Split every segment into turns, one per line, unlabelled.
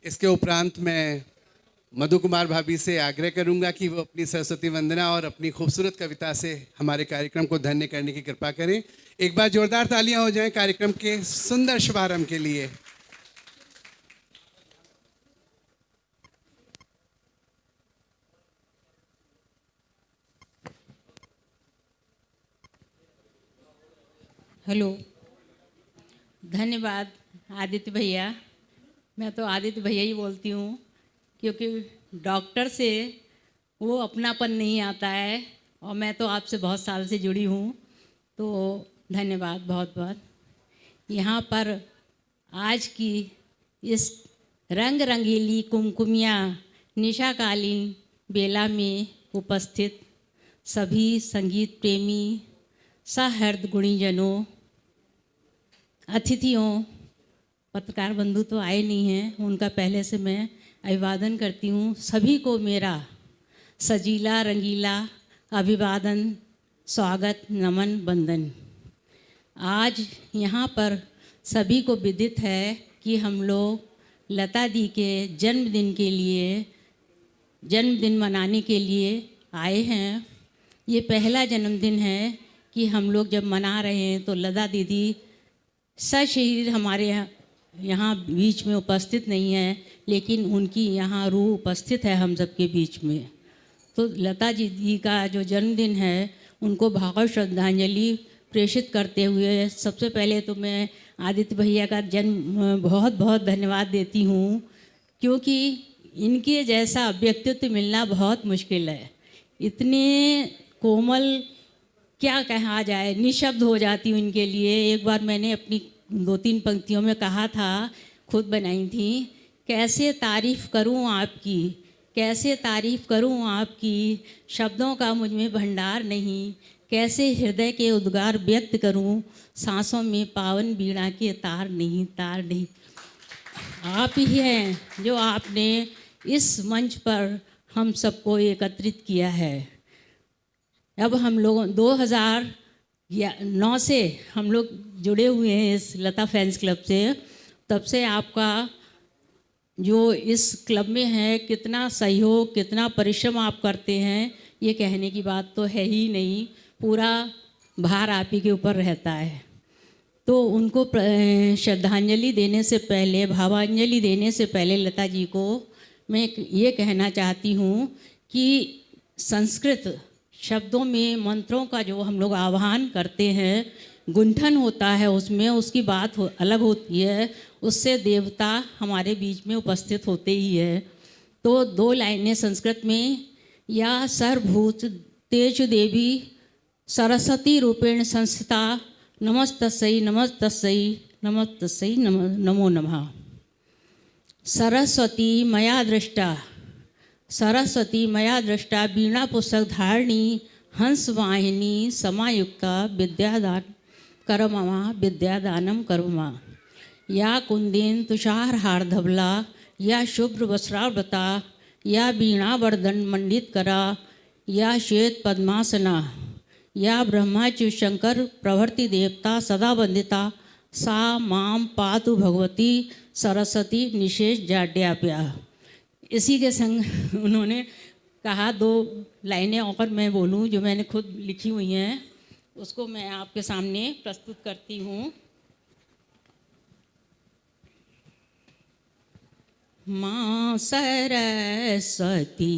इसके उपरांत मैं मधु कुमार भाभी से आग्रह करूंगा कि वो अपनी सरस्वती वंदना और अपनी खूबसूरत कविता से हमारे कार्यक्रम को धन्य करने की कृपा करें। एक बार जोरदार तालियां हो जाएं कार्यक्रम के सुंदर शुभारंभ के लिए।
हेलो, धन्यवाद आदित्य भैया। मैं तो आदित्य भैया ही बोलती हूँ क्योंकि डॉक्टर से वो अपनापन नहीं आता है और मैं तो आपसे बहुत साल से जुड़ी हूँ, तो धन्यवाद बहुत बहुत। यहाँ पर आज की इस रंग रंगीली कुमकुमिया निशाकालीन बेला में उपस्थित सभी संगीत प्रेमी सहृद गुणीजनों, अतिथियों, पत्रकार बंधु तो आए नहीं हैं, उनका पहले से मैं अभिवादन करती हूँ। सभी को मेरा सजीला रंगीला अभिवादन, स्वागत, नमन, वंदन। आज यहाँ पर सभी को विदित है कि हम लोग लता दी के जन्मदिन मनाने के लिए आए हैं। ये पहला जन्मदिन है कि हम लोग जब मना रहे हैं तो लता दीदी सशरीर हमारे यहाँ बीच में उपस्थित नहीं है, लेकिन उनकी यहाँ रूह उपस्थित है हम सबके बीच में। तो लता जी का जो जन्मदिन है उनको भाव श्रद्धांजलि प्रेषित करते हुए सबसे पहले तो मैं आदित्य भैया का बहुत बहुत धन्यवाद देती हूँ, क्योंकि इनके जैसा व्यक्तित्व मिलना बहुत मुश्किल है। इतने कोमल, क्या कहा जाए, निशब्द हो जाती हूँ इनके लिए। एक बार मैंने अपनी 2-3 पंक्तियों में कहा था, खुद बनाई थी, कैसे तारीफ़ करूँ आपकी, कैसे तारीफ़ करूँ आपकी, शब्दों का मुझ में भंडार नहीं, कैसे हृदय के उद्गार व्यक्त करूँ, सांसों में पावन बीड़ा के तार नहीं, तार नहीं। आप ही हैं जो आपने इस मंच पर हम सबको एकत्रित किया है। अब हम लोग 2009 से हम लोग जुड़े हुए हैं इस लता फैंस क्लब से। तब से आपका जो इस क्लब में है, कितना सहयोग, कितना परिश्रम आप करते हैं, ये कहने की बात तो है ही नहीं। पूरा भार आप ही के ऊपर रहता है। तो उनको श्रद्धांजलि देने से पहले, भावांजलि देने से पहले लता जी को मैं ये कहना चाहती हूँ कि संस्कृत शब्दों में मंत्रों का जो हम लोग आह्वान करते हैं, गुंठन होता है उसमें, उसकी बात अलग होती है। उससे देवता हमारे बीच में उपस्थित होते ही है। तो 2 लाइनें संस्कृत में, या सर्वभूत तेजु देवी सरस्वती रूपेण संस्थिता नमस्तस्यै नमस्तस्यै नमस्तस्यै नमो नमः। सरस्वती मया दृष्टा, सरस्वती मया दृष्टा वीणा पुस्तक धारिणी हंस वाहिनी समायुक्ता विद्यादान कर्ममा विद्यादानम कर्ममा। या कुंदेन तुषार हार धवला, या शुभ्र वस्त्रावृता, या वीणा वर्धन मंडित करा, या श्वेत पद्मासना, या ब्रह्माच्यु शंकर प्रभृति देवता सदा वंदिता, सा माम पातु भगवती सरस्वती निशेष जाड्याप्या। इसी के संग उन्होंने कहा 2 लाइनें और मैं बोलूं जो मैंने खुद लिखी हुई हैं, उसको मैं आपके सामने प्रस्तुत करती हूँ। माँ सरस्वती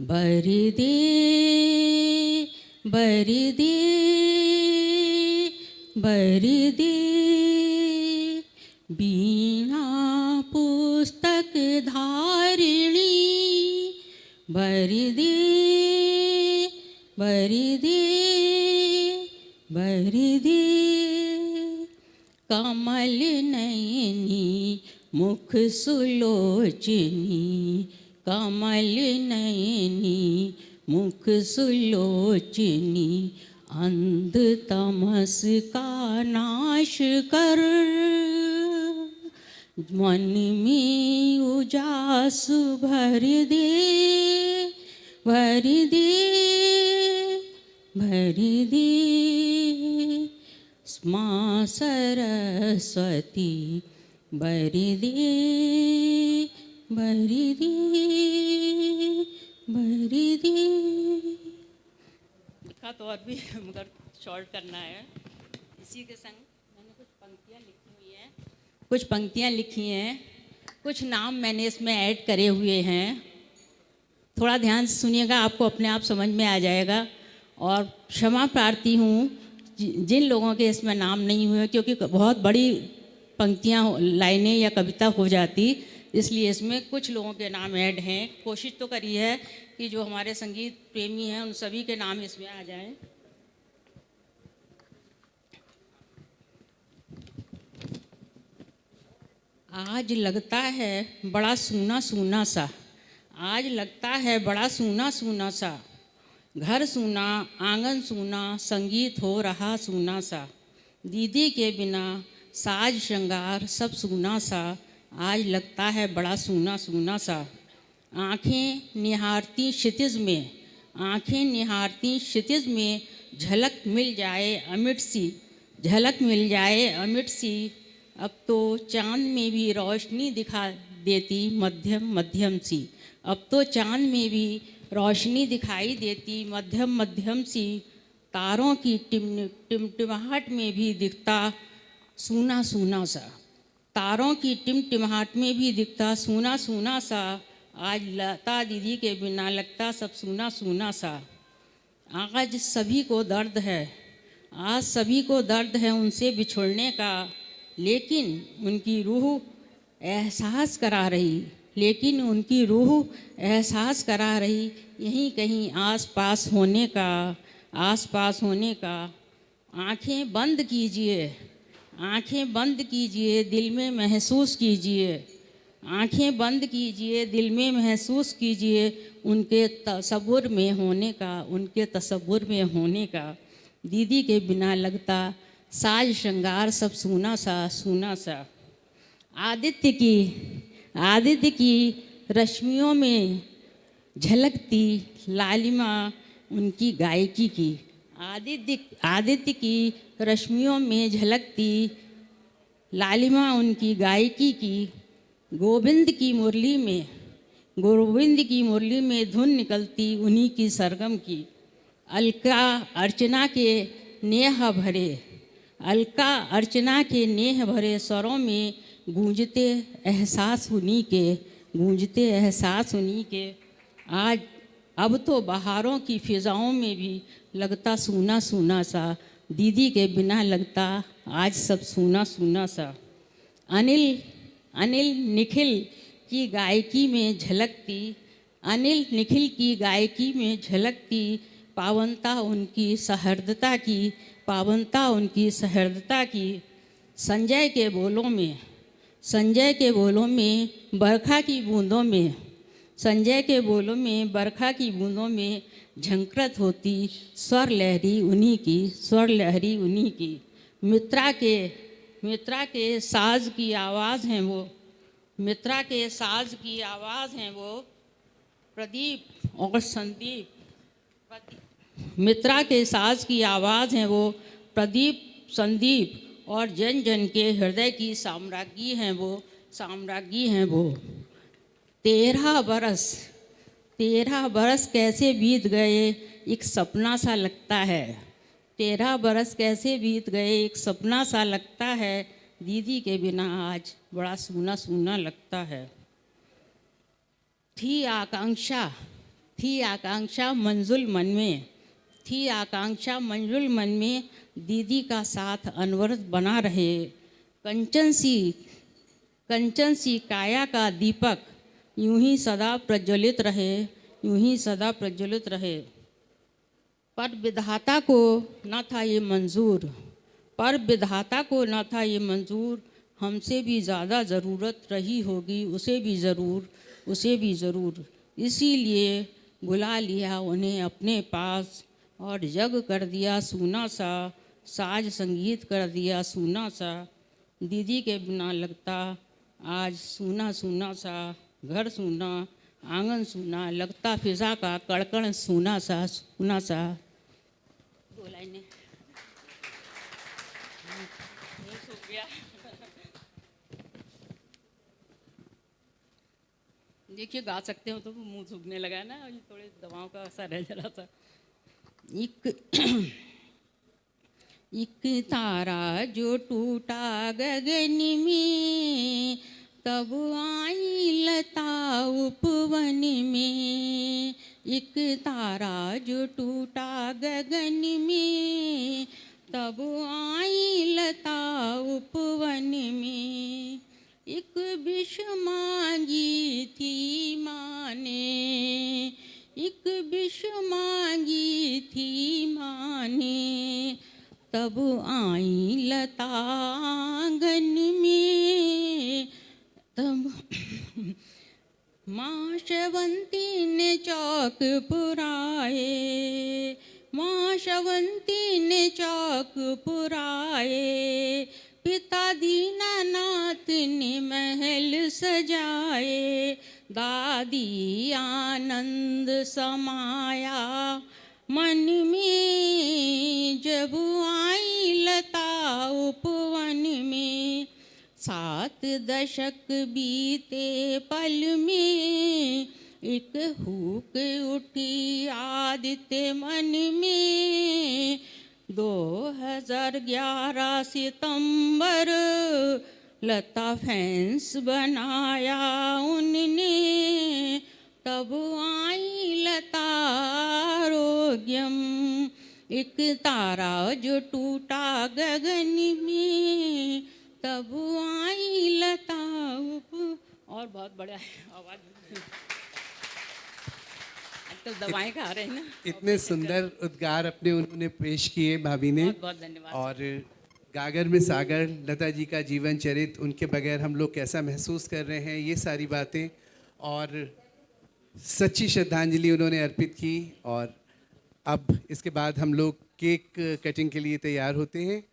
बरदे बरदे बरदे, वीणा पुस्तक धारिणी बरदे बरदे बरदे। कमल नयनी मुख सुलोचनी, कमल नयनी मुख सुलोचनी, अंध तमस का नाश कर, मन में उजास भर दे भर दे भर दे। माँ सरस्वती बरिदी बरिदी बरिदी। लिखा तो और भी मगर शॉर्ट करना है। इसी के संग मैंने कुछ पंक्तियाँ लिखी हैं, कुछ नाम मैंने इसमें ऐड करे हुए हैं। थोड़ा ध्यान से सुनिएगा, आपको अपने आप समझ में आ जाएगा। और क्षमा प्रार्थी हूँ जिन लोगों के इसमें नाम नहीं हुए, क्योंकि बहुत बड़ी पंक्तियाँ लाइनें या कविता हो जाती, इसलिए इसमें कुछ लोगों के नाम ऐड हैं। कोशिश तो करी है कि जो हमारे संगीत प्रेमी हैं उन सभी के नाम इसमें आ जाएं। आज लगता है बड़ा सूना सूना सा, आज लगता है बड़ा सूना सूना सा, घर सूना आंगन सूना, संगीत हो रहा सूना सा, दीदी के बिना साज श्रृंगार सब सूना सा, आज लगता है बड़ा सूना सूना सा। आँखें निहारती क्षितिज में, आँखें निहारती क्षितिज में, झलक मिल जाए अमिट सी, झलक मिल जाए अमिट सी, अब तो चाँद में भी रोशनी दिखा देती मध्यम मध्यम सी, अब तो चाँद में भी रोशनी दिखाई देती मध्यम मध्यम सी, तारों की टिमटिमाहट में भी दिखता सूना सूना सा, तारों की टिमटिमाहट में भी दिखता सूना सूना सा, आज लता दीदी के बिना लगता सब सूना सूना सा। आज सभी को दर्द है, आज सभी को दर्द है उनसे बिछुड़ने का, लेकिन उनकी रूह एहसास करा रही, लेकिन उनकी रूह एहसास करा रही यहीं कहीं आस पास होने का, आस पास होने का। आँखें बंद कीजिए, आँखें बंद कीजिए, दिल में महसूस कीजिए, आँखें बंद कीजिए, दिल में महसूस कीजिए उनके तसव्वुर में होने का, उनके तसव्वुर में होने का। दीदी के बिना लगता साज श्रृंगार सब सूना सा सूना सा। आदित्य की रश्मियों में झलकती लालिमा उनकी गायकी की, आदित्य की रश्मियों में झलकती लालिमा उनकी गायकी की। गोविंद की मुरली में धुन निकलती उन्हीं की सरगम की। अलका अर्चना के नेह भरे स्वरों में गूंजते एहसास उन्हीं के। आज अब तो बहारों की फिजाओं में भी लगता सूना सूना सा, दीदी के बिना लगता आज सब सूना सूना सा। अनिल निखिल की गायकी में झलकती पावनता उनकी सहृदता की। संजय के बोलों में बरखा की बूंदों में झंकृत होती स्वर लहरी उन्हीं की। मित्रा के साज की आवाज़ हैं वो, प्रदीप और संदीप। मित्रा के साज की आवाज़ हैं वो, प्रदीप संदीप और जन जन के हृदय की साम्राज्ञी हैं वो। 13 बरस कैसे बीत गए एक सपना सा लगता है, 13 बरस कैसे बीत गए एक सपना सा लगता है, दीदी के बिना आज बड़ा सूना सूना लगता है। थी आकांक्षा मंजुल मन में, दीदी का साथ अनवरत बना रहे। कंचन सी काया का दीपक यूं ही सदा प्रज्वलित रहे। पर विधाता को न था ये मंजूर, हमसे भी ज़्यादा ज़रूरत रही होगी उसे भी ज़रूर। इसीलिए बुला लिया उन्हें अपने पास और जग कर दिया सूना सा, साज संगीत कर दिया सूना सा। दीदी के बिना लगता आज सूना सूना सा, घर सूना आंगन सूना, लगता फिजा का कड़कड़ सूना सा। 2 लाइनें हो गया। देखिए गा सकते हो तो मुंह सूखने लगा है ना, ये थोड़े दवाओं का असर है जरा सा। एक एक तारा जो टूटा गगन में, तब आई लता उपवन में। एक तारा जो टूटा गगन में, तब आई लता उपवन में। एक विष मांगी थी माँ ने, एक विष मांगी थी माँ ने, तब आई लता आंगन में। तब माँ शवंती ने चौक पुराए, माँ शवंती ने चौक पुराए। पिता दीनानाथ ने महल सजाए, दादी आनंद समाया मन में। जब आई लता उपवन में, 7 दशक बीते पल में। एक हुक उठी आदित्य मन में। 2011 सितंबर, लता फैंस बनाया उनने। तब आई लता आरोग्यम। एक तारा जो टूटा गगन में, तब आई लता और बहुत बड़ा है आवाज। तो दवाएं खा रहे हैं ना।
इतने सुंदर उद्गार अपने उन्होंने पेश किए भाभी ने।
बहुत बहुत धन्यवाद।
और गागर में सागर, लता जी का जीवन चरित्र, उनके बगैर हम लोग कैसा महसूस कर रहे हैं, ये सारी बातें, और सच्ची श्रद्धांजलि उन्होंने अर्पित की। और अब इसके बाद हम लोग केक कटिंग के लिए तैयार होते हैं।